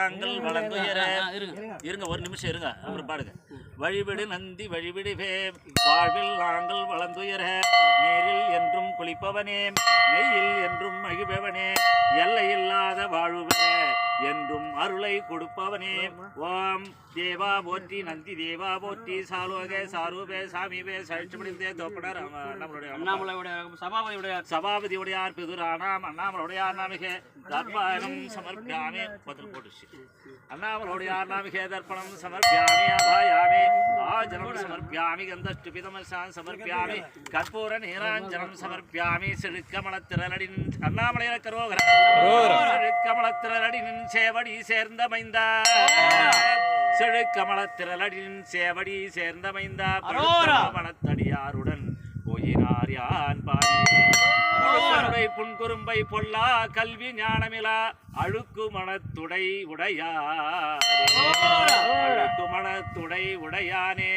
லாங்கள் வளர்ந்துயர இருங்க ஒரு நிமிஷம் இருங்க அப்புறம் பாடுங்க. வழிவிடு நந்தி வழிவிடுவே வாழ்வில் நாங்கள் வளர்ந்துயர நீரில் என்றும் குளிப்பவனே நெய்யில் என்றும் மகிழ்பவனே எல்லையில்லாத வாழ்வுவர என்றும் அருளை கொடுப்பவனே. ஓம் தேவா போற்றி நந்தி தேவா போற்றி சாலோக சாரூபே சாமிபே சழிச்சுமடிந்தே தோப்பனர் நம்மளுடைய சபாபதி உடையார் பிதுரானாம் அண்ணாமலுடையார் நாமிகே தர்ப்பணம் சமர்ப்பியாமே பதில் போட்டுச்சு. அண்ணாமலுடையார் நாமிகே தர்ப்பணம் சமர்ப்பியாமி அபாயாமே ஆஜனம் சமர்ப்பியாமி கந்தஷ்டுபிதமசான் சமர்ப்பியாமி கற்பூர நீராஞ்சனம் சமர்ப்பியாமி செழுக்கமலத்திரலடின் அண்ணாமலையில கரோகர செழுக்கமலத்திரலடின் சேவடி சேர்ந்த மைந்தா செழுக்கமலத்திரலடின் சேவடி சேர்ந்த மைந்தா மனத்தடியாருடன் போயினார் யான் பாடியே புன்குறும்பை பொல்லா கல்வி ஞானமிலா அழுக்கு மனத்துடை உடையார் அழுக்கு மனத்துடை உடையானே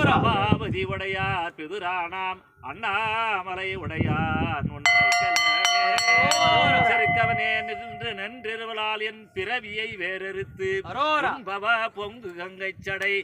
சபாபதி உடையார் பிதுரானாம் அண்ணாமலை உடையான் செருக்கவனே நின்று நின்றிருவலால் என் பிறவியை வேறறுத்து பொங்கு கங்கை சடை